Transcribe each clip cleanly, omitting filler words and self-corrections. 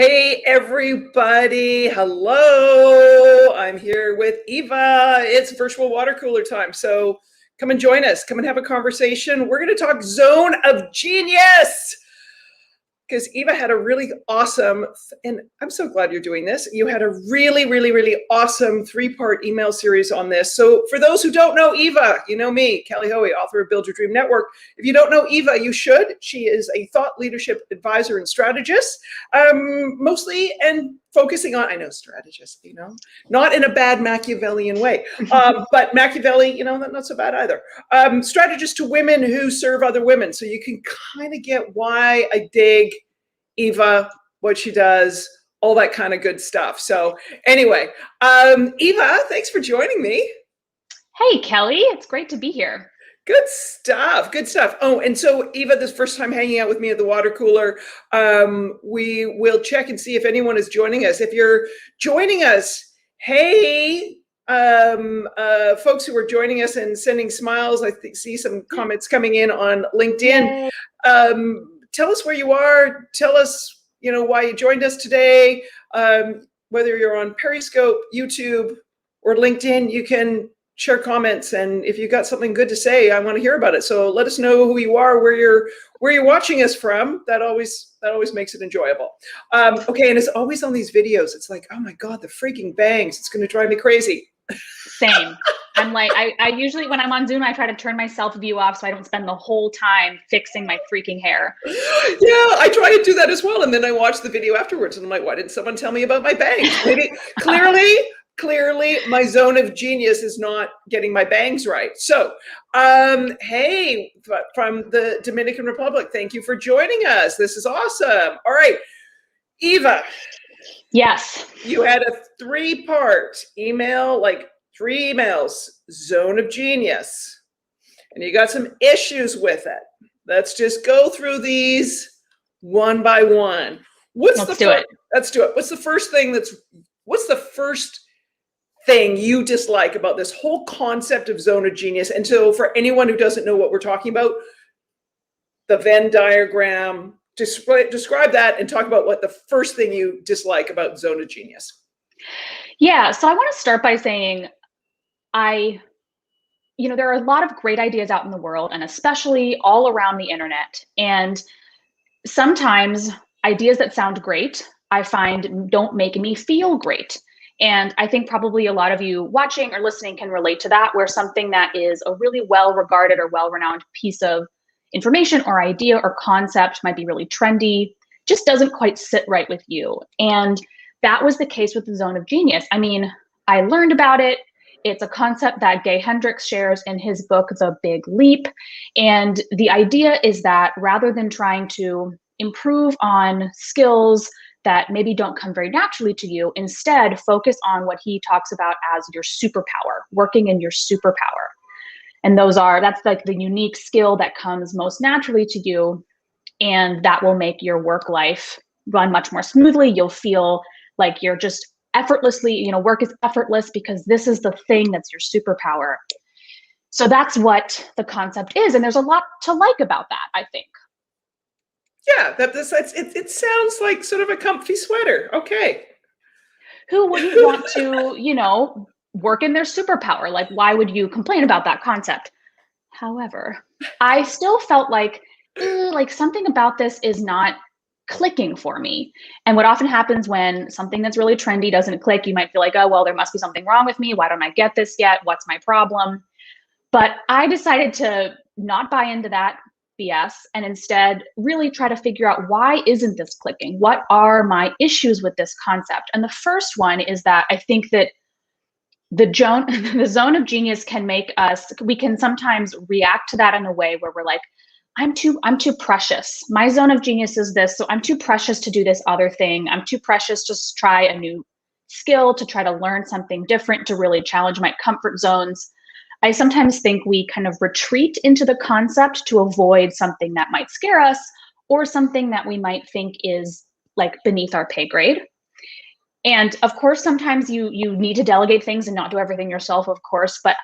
Hey, everybody. Hello. I'm here with Eva. It's virtual water cooler time. So come and join us. Come and have a conversation. We're going to talk zone of genius because Eva had a really awesome, and I'm so glad you're doing this. You had a really awesome 3-part email series on this. So for those who don't know Eva, you know me, Kelly Hoey, author of Build Your Dream Network. If you don't know Eva, you should. She is a thought leadership advisor and strategist, mostly and focusing on, I know strategist, not in a bad Machiavellian way, but Machiavelli, not so bad either. Strategist to women who serve other women. So you can kind of get why I dig Eva, what she does, all that kind of good stuff. So anyway, Eva, thanks for joining me. Hey, Kelly, it's great to be here. Good stuff. Good stuff. Oh, and so Eva, this first time hanging out with me at the water cooler, we will check and see if anyone is joining us. If you're joining us, hey, folks who are joining us and sending smiles, I see some comments coming in on LinkedIn. Tell us where you are. Tell us, why you joined us today. Whether you're on Periscope, YouTube, or LinkedIn, you can share comments, and if you've got something good to say, I want to hear about it. So let us know who you are, where you're watching us from. That always makes it enjoyable. Okay, and it's always on these videos. It's like, oh my God, the freaking bangs! It's going to drive me crazy. Same. I'm like, I usually when I'm on Zoom, I try to turn my self-view off so I don't spend the whole time fixing my freaking hair. Yeah, I try to do that as well, and then I watch the video afterwards, and I'm like, why didn't someone tell me about my bangs? Maybe Clearly, my zone of genius is not getting my bangs right. So, hey, from the Dominican Republic, thank you for joining us. This is awesome. All right, Eva. Yes. You had a 3-part email, like 3 emails, zone of genius, and you got some issues with it. Let's just go through these one by one. Let's do it. What's the first thing you dislike about this whole concept of zone of genius? And so for anyone who doesn't know what we're talking about, the Venn diagram, describe that and talk about what the first thing you dislike about zone of genius. Yeah, so I want to start by saying there are a lot of great ideas out in the world, and especially all around the internet. And sometimes ideas that sound great, I find don't make me feel great. And I think probably a lot of you watching or listening can relate to that, where something that is a really well-regarded or well-renowned piece of information or idea or concept might be really trendy, just doesn't quite sit right with you. And that was the case with the zone of genius. I mean, I learned about it. It's a concept that Gay Hendricks shares in his book, The Big Leap. And the idea is that rather than trying to improve on skills that maybe don't come very naturally to you, instead focus on what he talks about as your superpower, working in your superpower. And that's like the unique skill that comes most naturally to you, and that will make your work life run much more smoothly. You'll feel like you're just effortlessly, work is effortless because this is the thing that's your superpower. So that's what the concept is. And there's a lot to like about that, I think. Yeah, it sounds like sort of a comfy sweater. Okay. Who wouldn't want to, work in their superpower? Like, why would you complain about that concept? However, I still felt like something about this is not clicking for me. And what often happens when something that's really trendy doesn't click, you might feel like, oh, well, there must be something wrong with me. Why don't I get this yet? What's my problem? But I decided to not buy into that BS and instead really try to figure out, why isn't this clicking? What are my issues with this concept? And the first one is that I think that the zone of genius can make us, we can sometimes react to that in a way where we're like, I'm too precious. My zone of genius is this, so I'm too precious to do this other thing. I'm too precious to try a new skill, to try to learn something different, to really challenge my comfort zones. I sometimes think we kind of retreat into the concept to avoid something that might scare us, or something that we might think is like beneath our pay grade. And of course, sometimes you need to delegate things and not do everything yourself, of course. But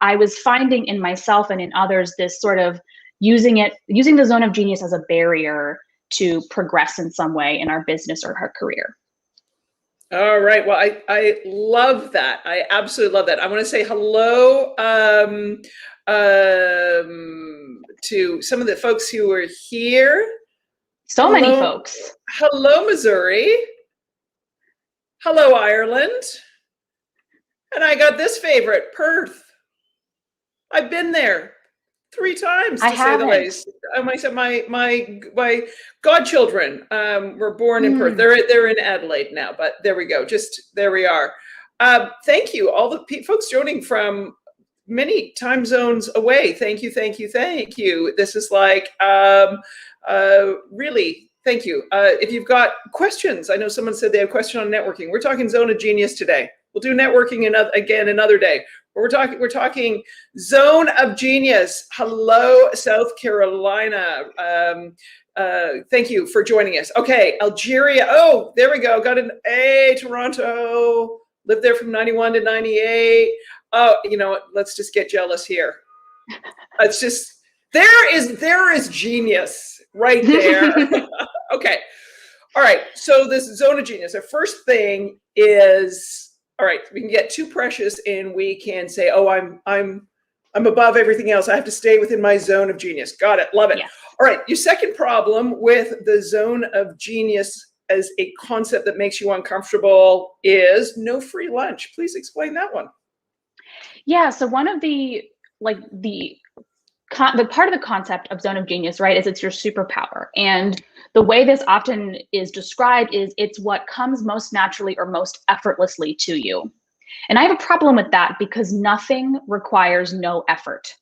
I was finding in myself and in others this sort of using the zone of genius as a barrier to progress in some way in our business or our career. All right. Well, I love that. I absolutely love that. I want to say hello to some of the folks who are here. So many folks. Hello, Missouri. Hello, Ireland. And I got this favorite, Perth. I've been there 3 times, to say the least. My godchildren were born in Perth. They're in Adelaide now, but there we go. Just there we are. Thank you, all the folks joining from many time zones away. Thank you, thank you, thank you. This is like really. Thank you. If you've got questions, I know someone said they have a question on networking. We're talking Zone of Genius today. We'll do networking again another day. We're talking Zone of Genius. Hello, South Carolina. Thank you for joining us. Okay, Algeria. Oh, there we go. Got an A. Toronto. Lived there from 91 to 98. Oh, you know what? Let's just get jealous here. It's just there is genius right there. Okay. All right. So this Zone of Genius. The first thing is, all right, we can get too precious and we can say, oh, I'm above everything else. I have to stay within my zone of genius. Got it. Love it. Yeah. All right. Your second problem with the Zone of Genius as a concept that makes you uncomfortable is no free lunch. Please explain that one. Yeah. So one of the part of the concept of Zone of Genius, right, is it's your superpower. And the way this often is described is it's what comes most naturally or most effortlessly to you. And I have a problem with that because nothing requires no effort.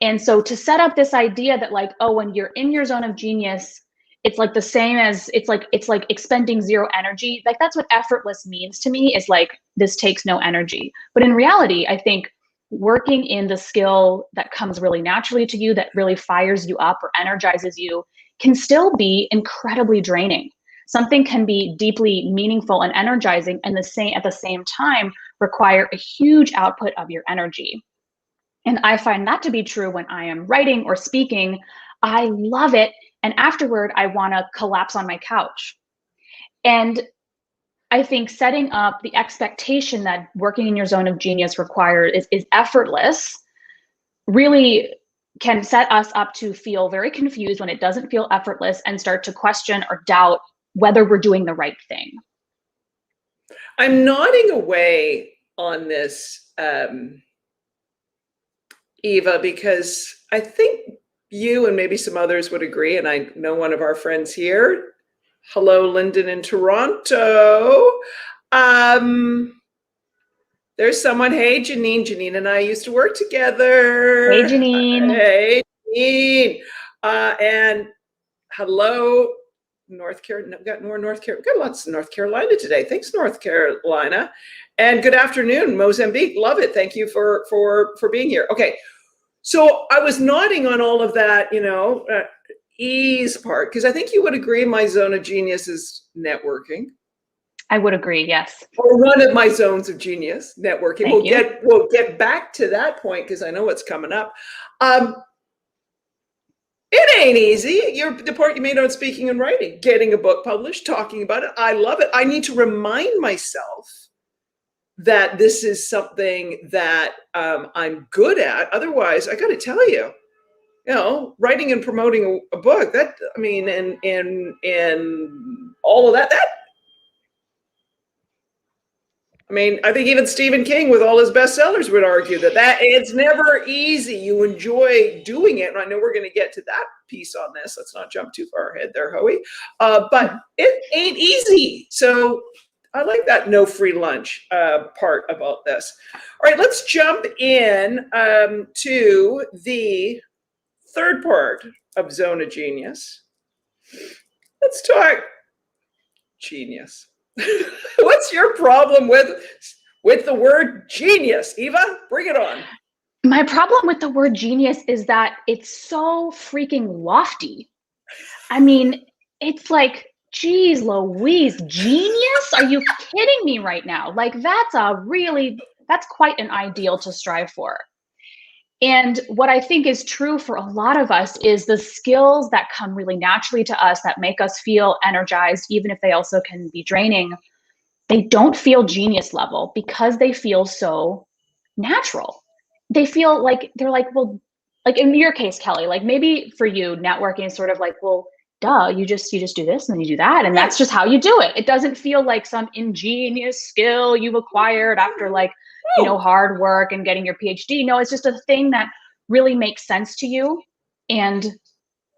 And so to set up this idea that like, oh, when you're in your zone of genius, it's like the same as it's like expending zero energy. Like that's what effortless means to me, is like this takes no energy. But in reality, I think working in the skill that comes really naturally to you, that really fires you up or energizes you, can still be incredibly draining. Something can be deeply meaningful and energizing and at the same time require a huge output of your energy. And I find that to be true when I am writing or speaking. I love it. And afterward, I want to collapse on my couch. And I think setting up the expectation that working in your zone of genius requires is effortless really can set us up to feel very confused when it doesn't feel effortless and start to question or doubt whether we're doing the right thing. I'm nodding away on this, Eva, because I think you and maybe some others would agree, and I know one of our friends here. Hello, Lyndon in Toronto. There's someone. Hey, Janine. Janine and I used to work together. Hey, Janine. Hey, Janine. And hello, North Carolina. We've got more North Carolina. We've got lots of North Carolina today. Thanks, North Carolina. And good afternoon, Mozambique. Love it. Thank you for being here. Okay. So I was nodding on all of that, ease part, because I think you would agree my zone of genius is networking. I would agree, yes. Or one of my zones of genius, networking. We'll get back to that point because I know what's coming up. It ain't easy. The part you made on speaking and writing, getting a book published, talking about it. I love it. I need to remind myself that this is something that I'm good at. Otherwise, I got to tell you, writing and promoting a book, and all of that, I think even Stephen King with all his bestsellers would argue that it's never easy. You enjoy doing it. And I know we're going to get to that piece on this. Let's not jump too far ahead there, Hoey. But it ain't easy. So I like that no free lunch part about this. All right, let's jump in to the third part of Zone of Genius. Let's talk genius. What's your problem with the word genius, Eva? Bring it on. My problem with the word genius is that it's so freaking lofty. It's like, geez Louise, genius? Are you kidding me right now? Like that's quite an ideal to strive for. And what I think is true for a lot of us is the skills that come really naturally to us that make us feel energized, even if they also can be draining, they don't feel genius level because they feel so natural. They feel like they're like, well, like in your case, Kelly, like maybe for you, networking is sort of like, well, duh, you just do this and then you do that. And that's just how you do it. It doesn't feel like some ingenious skill you've acquired after like, you know, hard work and getting your PhD. No, it's just a thing that really makes sense to you. And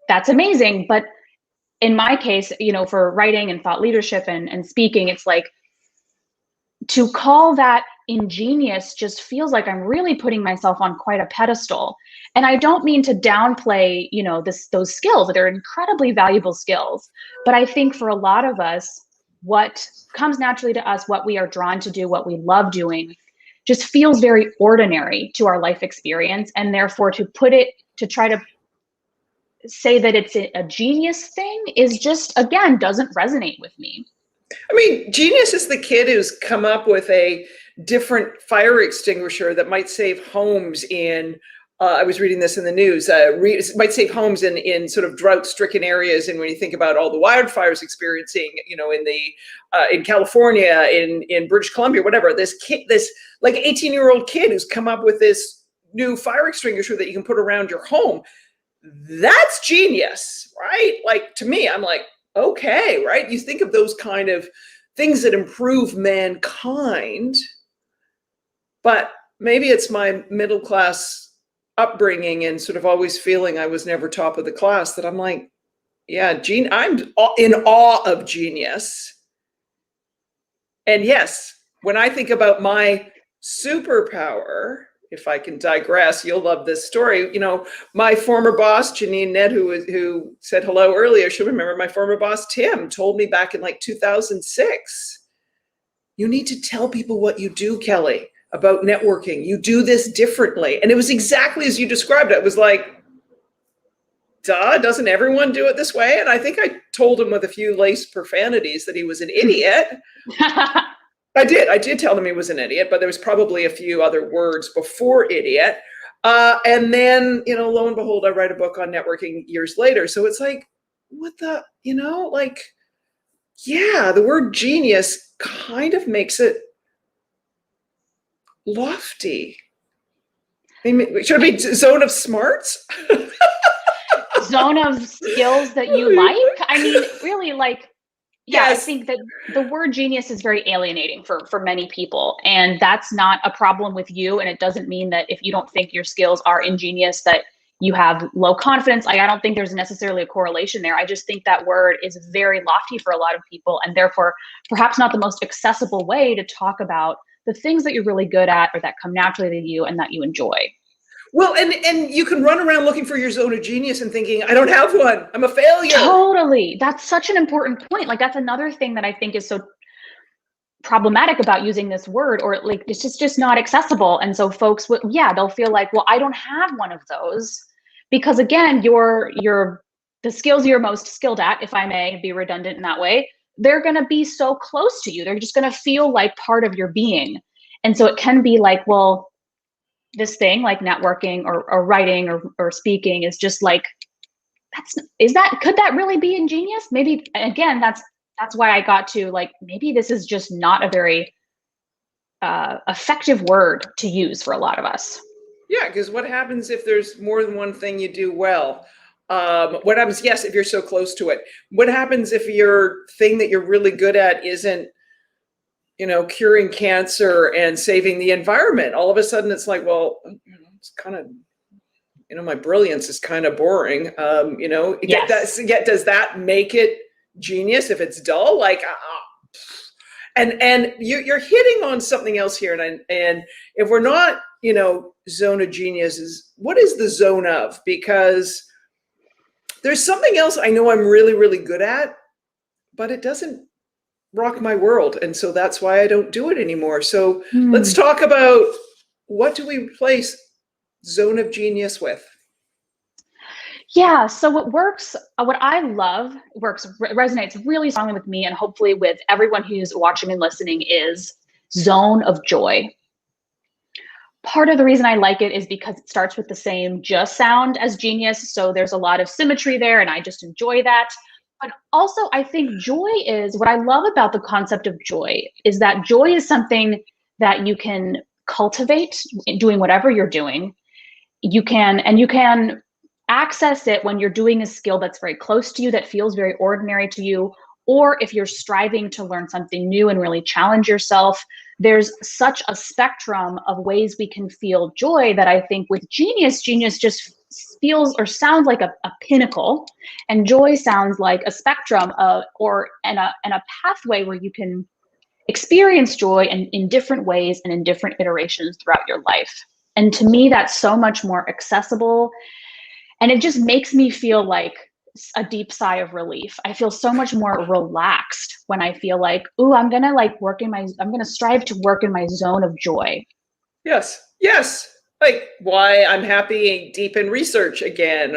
that's amazing. But in my case, you know, for writing and thought leadership and speaking, it's like, to call that ingenious just feels like I'm really putting myself on quite a pedestal. And I don't mean to downplay, you know, those skills. They're incredibly valuable skills. But I think for a lot of us, what comes naturally to us, what we are drawn to do, what we love doing, just feels very ordinary to our life experience. And therefore to try to say that it's a genius thing is just, again, doesn't resonate with me. I mean, genius is the kid who's come up with a different fire extinguisher that might save homes in, I was reading this in the news, might save homes in sort of drought-stricken areas. And when you think about all the wildfires experiencing, you know, in California, in British Columbia, whatever, this kid, this like 18-year-old kid who's come up with this new fire extinguisher that you can put around your home, that's genius, right? Like, to me, I'm like, okay, right? You think of those kind of things that improve mankind, but maybe it's my middle class upbringing and sort of always feeling I was never top of the class that I'm like, yeah, I'm in awe of genius. And yes, when I think about my superpower, if I can digress, you'll love this story. You know, my former boss, Janine Ned, who said hello earlier, she'll remember my former boss, Tim, told me back in like 2006, you need to tell people what you do, Kelly, about networking. You do this differently. And it was exactly as you described it. It was like, duh, doesn't everyone do it this way? And I think I told him with a few laced profanities that he was an idiot. I did tell him he was an idiot, but there was probably a few other words before idiot. And then, you know, lo and behold, I write a book on networking years later. So it's like, what the, you know, like, yeah, the word genius kind of makes it lofty. I mean, should it be zone of smarts? Zone of skills that you like? I mean, really, like, yeah, yes. I think that the word genius is very alienating for many people. And that's not a problem with you. And it doesn't mean that if you don't think your skills are ingenious, that you have low confidence. Like, I don't think there's necessarily a correlation there. I just think that word is very lofty for a lot of people, and therefore perhaps not the most accessible way to talk about the things that you're really good at or that come naturally to you and that you enjoy. Well, and you can run around looking for your zone of genius and thinking, I don't have one. I'm a failure. Totally. That's such an important point. Like, that's another thing that I think is so problematic about using this word, or like it's just not accessible. And so folks would, yeah, they'll feel like, well, I don't have one of those, because again, the skills you're most skilled at, if I may be redundant in that way, they're going to be so close to you. They're just going to feel like part of your being. And so it can be like, well, this thing like networking or writing or speaking is just like, could that really be ingenious? Maybe, again, that's why I got to like, maybe this is just not a very effective word to use for a lot of us. Yeah, because what happens if there's more than one thing you do well? What happens, yes, if you're so close to it? What happens if your thing that you're really good at isn't, you know, curing cancer and saving the environment? All of a sudden it's like, well, it's kind of, you know, my brilliance is kind of boring. You know, Yes. does that make it genius if it's dull? Like, and you're hitting on something else here. And if we're not, you know, zone of genius, is what is the zone of? Because there's something else I know I'm really, really good at, but it doesn't rock my world. And so that's why I don't do it anymore. So let's talk about, what do we replace zone of genius with? Yeah, so what I love resonates really strongly with me, and hopefully with everyone who's watching and listening, is zone of joy. part of the reason I like it is because it starts with the same just sound as genius. So there's a lot of symmetry there, and I just enjoy that. But also, I think joy is what I love about the concept of joy is that joy is something that you can cultivate doing whatever you're doing. You can access it when you're doing a skill that's very close to you, that feels very ordinary to you, or if you're striving to learn something new and really challenge yourself. There's such a spectrum of ways we can feel joy that I think with genius just feels or sounds like a pinnacle, and joy sounds like a spectrum of and a pathway where you can experience joy in different ways and in different iterations throughout your life. And to me, that's so much more accessible, and it just makes me feel like a deep sigh of relief. I feel so much more relaxed when I feel like, ooh, I'm gonna strive to work in my zone of joy. Yes. Yes. Like why I'm happy deep in research again,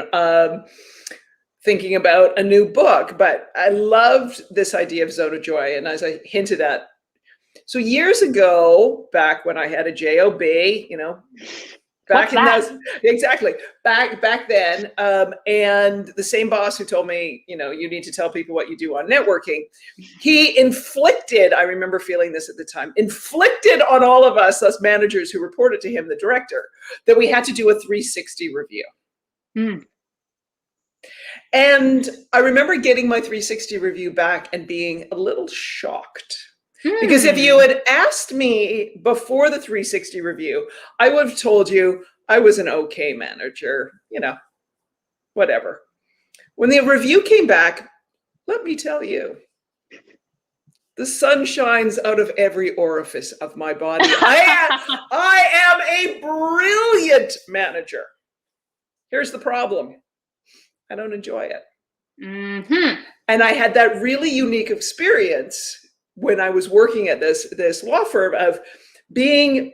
thinking about a new book, but I loved this idea of zone of joy. And as I hinted at, so years ago, back when I had a job, back in those, exactly, back then, and the same boss who told me, you need to tell people what you do on networking, he inflicted, I remember feeling this at the time, inflicted on all of us managers who reported to him, the director, that we had to do a 360 review. Mm. And I remember getting my 360 review back and being a little shocked. Because if you had asked me before the 360 review, I would have told you I was an okay manager, whatever. When the review came back, let me tell you, the sun shines out of every orifice of my body. I am a brilliant manager. Here's the problem. I don't enjoy it. Mm-hmm. And I had that really unique experience when I was working at this law firm of being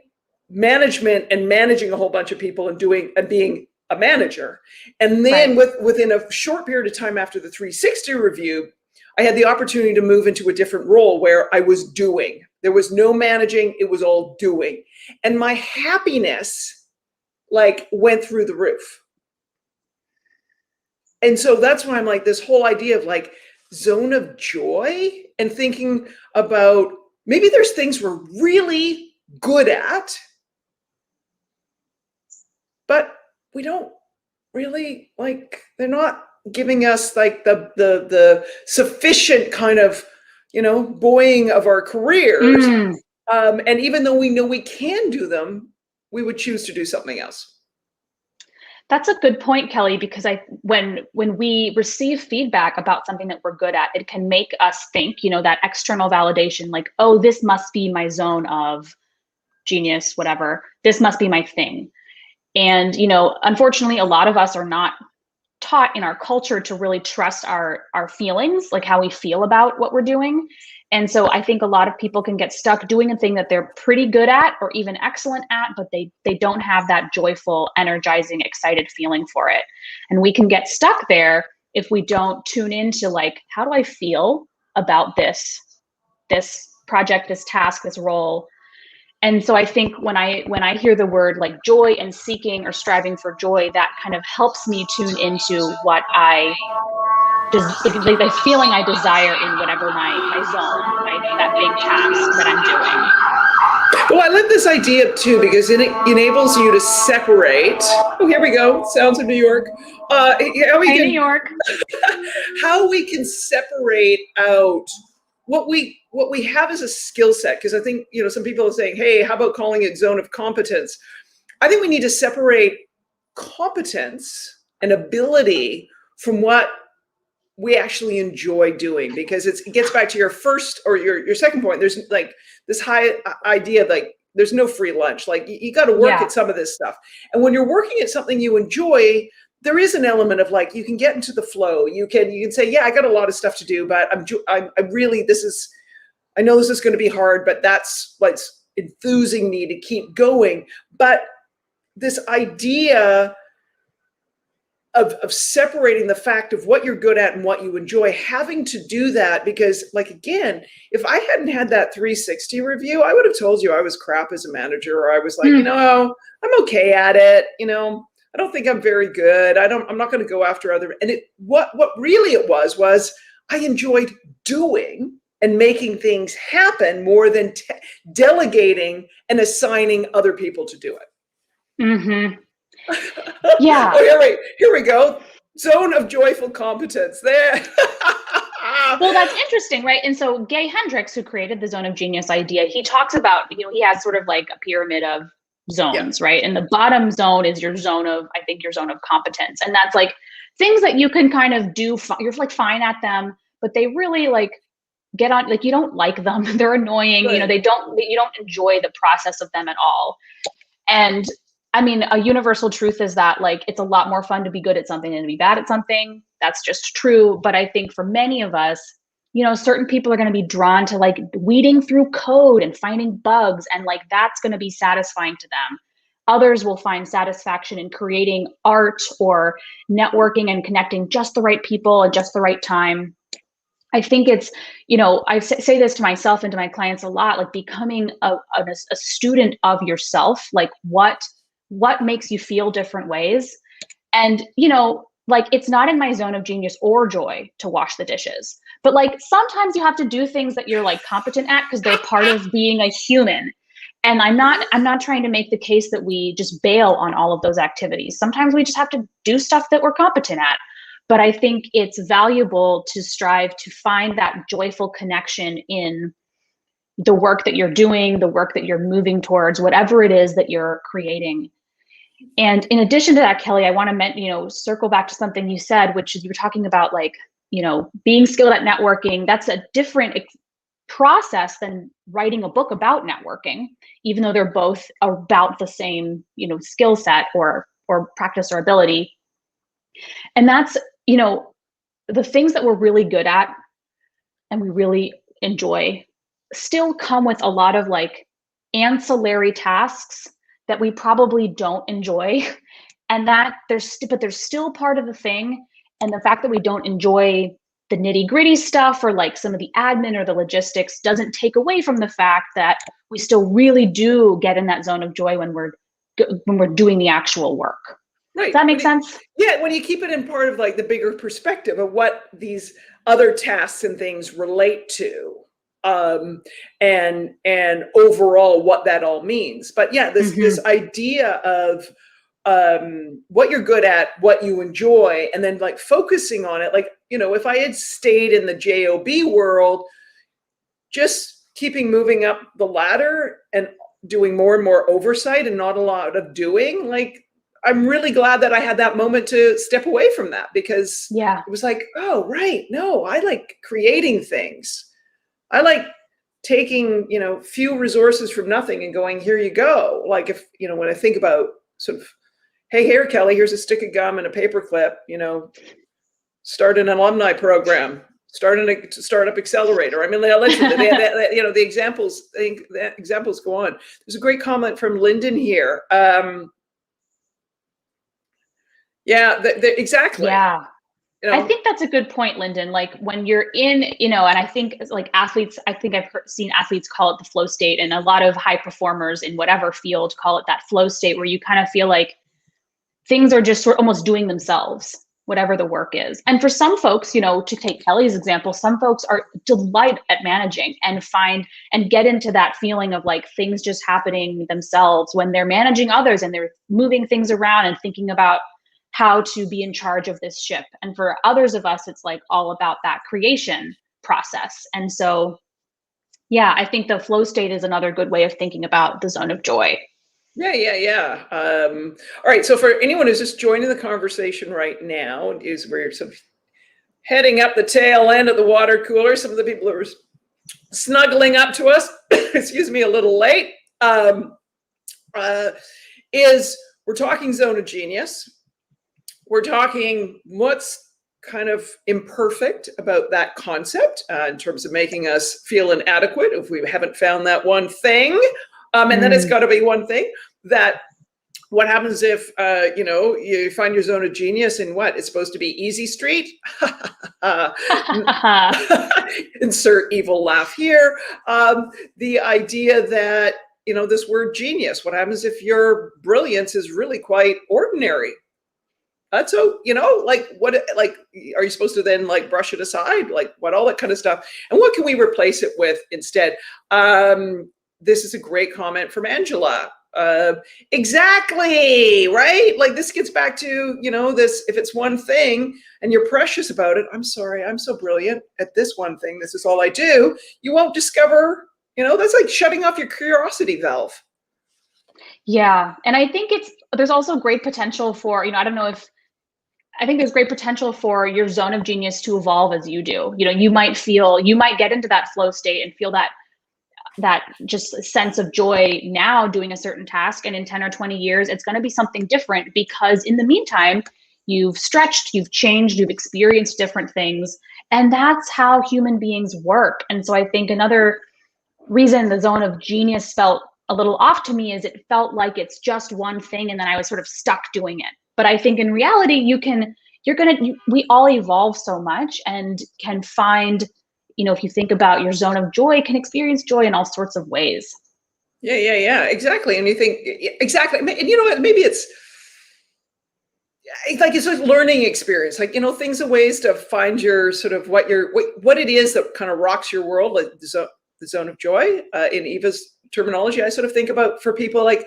management and managing a whole bunch of people and being a manager. And then within a short period of time after the 360 review, I had the opportunity to move into a different role where I was doing. There was no managing, it was all doing. And my happiness went through the roof. And so that's why I'm like, this whole idea of zone of joy and thinking about maybe there's things we're really good at, but we don't really they're not giving us the sufficient kind of, buoying of our careers. And even though we know we can do them, we would choose to do something else. That's a good point, Kelly, because when we receive feedback about something that we're good at, it can make us think, that external validation, like, oh, this must be my zone of genius, whatever. This must be my thing. And, unfortunately, a lot of us are not taught in our culture to really trust our feelings, like how we feel about what we're doing. And so I think a lot of people can get stuck doing a thing that they're pretty good at or even excellent at, but they don't have that joyful, energizing, excited feeling for it. And we can get stuck there if we don't tune into how do I feel about this project, this task, this role. And so I think when I hear the word joy and seeking or striving for joy, that kind of helps me tune into what the feeling I desire in whatever my zone, that big task that I'm doing. Well, I love this idea too, because it enables you to separate. Oh, here we go. Sounds of New York. New York. How we can separate out what we have as a skill set. Because I think, some people are saying, hey, how about calling it zone of competence? I think we need to separate competence and ability from what we actually enjoy doing, because it gets back to your first or your second point. There's this high idea there's no free lunch. You got to work at some of this stuff. And when you're working at something you enjoy, there is an element of you can get into the flow. You can say, yeah, I got a lot of stuff to do, but I know this is going to be hard, but that's what's enthusing me to keep going. But this idea of separating the fact of what you're good at and what you enjoy, having to do that, because like, again, if I hadn't had that 360 review, I would have told you I was crap as a manager, or I was like, I'm okay at it. I don't think I'm very good. I'm not going to go after other. And what really it was I enjoyed doing and making things happen more than delegating and assigning other people to do it. Mm-hmm. Yeah. Oh, here we go. Zone of joyful competence there. Well, that's interesting, right? And so Gay Hendricks, who created the zone of genius idea, he talks about, he has sort of like a pyramid of zones, right? And the bottom zone is your zone of competence. And that's like things that you can kind of do, you're like fine at them, but they really like get on, like you don't like them. They're annoying, right. you don't enjoy the process of them at all. And I mean, a universal truth is that like, it's a lot more fun to be good at something than to be bad at something. That's just true. But I think for many of us, certain people are going to be drawn to like weeding through code and finding bugs. And like, that's going to be satisfying to them. Others will find satisfaction in creating art or networking and connecting just the right people at just the right time. I think it's, I say this to myself and to my clients a lot, like becoming a student of yourself, like what makes you feel different ways. And, like it's not in my zone of genius or joy to wash the dishes, but like sometimes you have to do things that you're like competent at because they're part of being a human. And I'm not trying to make the case that we just bail on all of those activities. Sometimes we just have to do stuff that we're competent at. But I think it's valuable to strive to find that joyful connection in the work that you're doing, the work that you're moving towards, whatever it is that you're creating. And in addition to that, Kelly, I want to circle back to something you said, which is you were talking about like, being skilled at networking. That's a different process than writing a book about networking, even though they're both about the same, skill set or practice or ability. And that's, the things that we're really good at and we really enjoy still come with a lot of like ancillary tasks that we probably don't enjoy, and that but there's still part of the thing. And the fact that we don't enjoy the nitty gritty stuff or like some of the admin or the logistics doesn't take away from the fact that we still really do get in that zone of joy when we're doing the actual work. Right. Does that make sense? Yeah, when you keep it in part of like the bigger perspective of what these other tasks and things relate to. And overall what that all means. But yeah, this idea of what you're good at, what you enjoy, and then like focusing on it. Like, if I had stayed in the JOB world, just keeping moving up the ladder and doing more and more oversight and not a lot of doing, like, I'm really glad that I had that moment to step away from that, because it was like, oh, right. No, I like creating things. I like taking, few resources from nothing and going, here you go. Like if, when I think about sort of, hey, here, Kelly, here's a stick of gum and a paper clip, start an alumni program, start a startup accelerator. I mean, literally, the examples go on. There's a great comment from Lyndon here. Exactly. Yeah. I think that's a good point, Lyndon. Like when you're in, and I think like athletes, I think I've seen athletes call it the flow state, and a lot of high performers in whatever field call it that flow state, where you kind of feel like things are just sort of almost doing themselves, whatever the work is. And for some folks, to take Kelly's example, some folks are delight at managing and get into that feeling of like things just happening themselves when they're managing others and they're moving things around and thinking about how to be in charge of this ship. And for others of us, it's like all about that creation process. And so, yeah, I think the flow state is another good way of thinking about the zone of joy. Yeah. All right. So for anyone who's just joining the conversation right now, we're sort of heading up the tail end of the water cooler. Some of the people are snuggling up to us, excuse me, a little late, is we're talking zone of genius. We're talking what's kind of imperfect about that concept in terms of making us feel inadequate if we haven't found that one thing. And then it's got to be one thing that What happens if, you find your zone of genius in what? It's supposed to be easy street. Insert evil laugh here. The idea that, this word genius, what happens if your brilliance is really quite ordinary? So, are you supposed to then like brush it aside? Like what, all that kind of stuff. And what can we replace it with instead? This is a great comment from Angela. Exactly, right? Like this gets back to, this, if it's one thing and you're precious about it, I'm sorry, I'm so brilliant at this one thing, this is all I do, you won't discover, that's like shutting off your curiosity valve. Yeah. And I think there's also great potential for, I think there's great potential for your zone of genius to evolve as you do. You might get into that flow state and feel that just sense of joy now doing a certain task. And in 10 or 20 years, it's going to be something different because in the meantime, you've stretched, you've changed, you've experienced different things. And that's how human beings work. And so I think another reason the zone of genius felt a little off to me is it felt like it's just one thing. And then I was sort of stuck doing it. But I think in reality, we all evolve so much and can find, if you think about your zone of joy, can experience joy in all sorts of ways. Yeah, exactly. And you think, exactly. And you know what, maybe it's like a learning experience, like, things and ways to find your sort of what it is that kind of rocks your world, like the zone of joy. In Eva's terminology, I sort of think about for people like,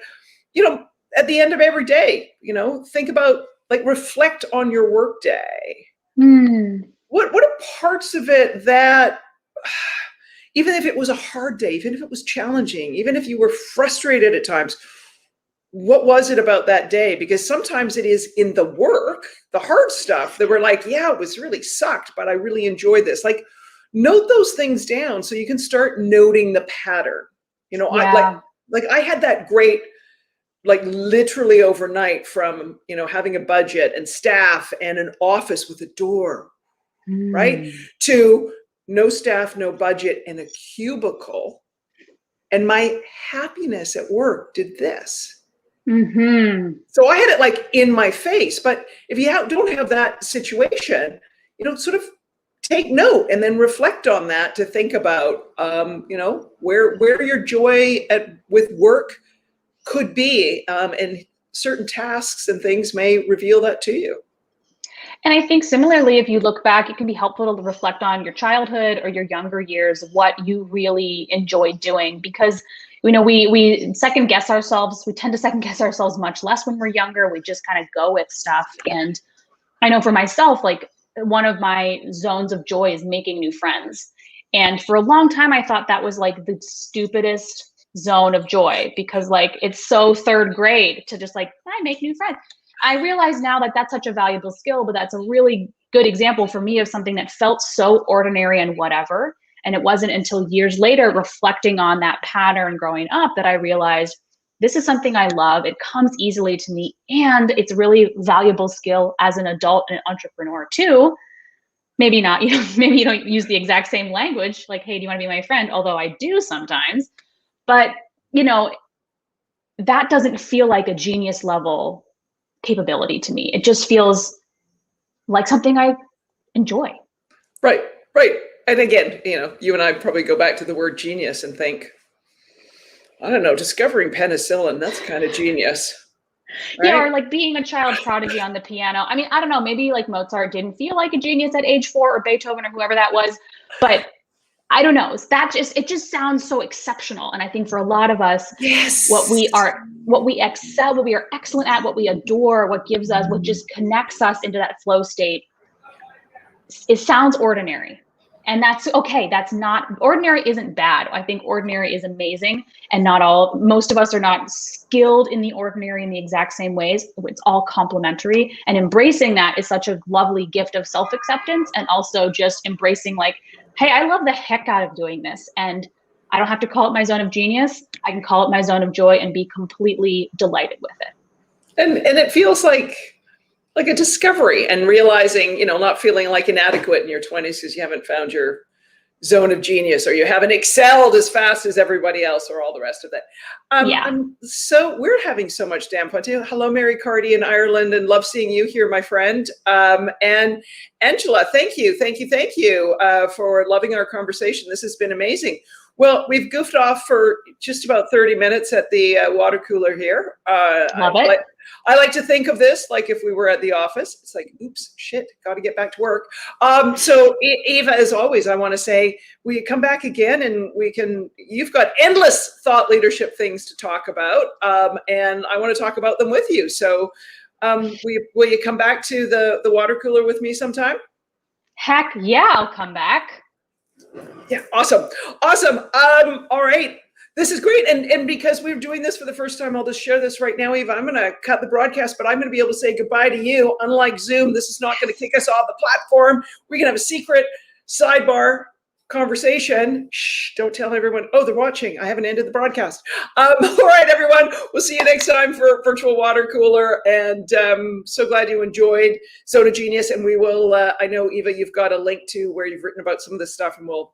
at the end of every day, think about, like, reflect on your work day. What are parts of it that, even if it was a hard day, even if it was challenging, even if you were frustrated at times, what was it about that day? Because sometimes it is in the work, the hard stuff that we're like, yeah, it was really sucked, but I really enjoyed this. Like, note those things down so you can start noting the pattern. I had that great, like literally overnight from, having a budget and staff and an office with a door, right? To no staff, no budget, and a cubicle. And my happiness at work did this. So I had it like in my face. But if you don't have that situation, sort of take note and then reflect on that to think about, where your joy with work could be, and certain tasks and things may reveal that to you. And I think similarly, if you look back, it can be helpful to reflect on your childhood or your younger years, what you really enjoyed doing, because we second guess ourselves. We tend to second guess ourselves much less when we're younger. We just kind of go with stuff. And I know for myself, like one of my zones of joy is making new friends. And for a long time, I thought that was like the stupidest zone of joy because like it's so third grade to just like, I make new friends. I realize now that that's such a valuable skill, but that's a really good example for me of something that felt so ordinary and whatever. And it wasn't until years later reflecting on that pattern growing up that I realized this is something I love. It comes easily to me. And it's a really valuable skill as an adult and an entrepreneur too. Maybe not, maybe you don't use the exact same language, like, hey, do you want to be my friend? Although I do sometimes. But, that doesn't feel like a genius level capability to me. It just feels like something I enjoy. Right. And again, you and I probably go back to the word genius and think, I don't know, discovering penicillin, that's kind of genius. Right? Yeah, or like being a child prodigy on the piano. I mean, I don't know, maybe like Mozart didn't feel like a genius at age 4 or Beethoven or whoever that was, but I don't know. It just sounds so exceptional. And I think for a lot of us, yes, what we excel, what we are excellent at, what we adore, what just connects us into that flow state, it sounds ordinary. And that's okay. Ordinary isn't bad. I think ordinary is amazing. And most of us are not skilled in the ordinary in the exact same ways. It's all complementary. And embracing that is such a lovely gift of self-acceptance. And also just embracing like, hey, I love the heck out of doing this. And I don't have to call it my zone of genius. I can call it my zone of joy and be completely delighted with it. And it feels like a discovery and realizing, not feeling like inadequate in your 20s because you haven't found your zone of genius, or you haven't excelled as fast as everybody else, or all the rest of that. Yeah. So we're having so much damn fun too. Hello, Mary Cardy in Ireland, and love seeing you here, my friend. And Angela, thank you for loving our conversation. This has been amazing. Well, we've goofed off for just about 30 minutes at the water cooler here. Love it. I like to think of this like if we were at the office. It's like, oops, shit, got to get back to work. So Eva, as always, I want to say, will you come back again, and you've got endless thought leadership things to talk about. And I want to talk about them with you. So will you come back to the water cooler with me sometime? Heck yeah, I'll come back. Yeah, awesome. All right. This is great. And because we're doing this for the first time, I'll just share this right now, Eva. I'm going to cut the broadcast, but I'm going to be able to say goodbye to you. Unlike Zoom, this is not going to kick us off the platform. We can have a secret sidebar conversation. Shh, don't tell everyone. Oh, they're watching. I haven't ended the broadcast. All right, everyone. We'll see you next time for Virtual Water Cooler. And so glad you enjoyed Zone of Genius. And we will, I know, Eva, you've got a link to where you've written about some of this stuff, and we'll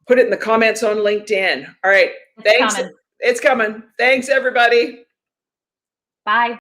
put it in the comments on LinkedIn. All right. Thanks. It's coming. Thanks, everybody. Bye.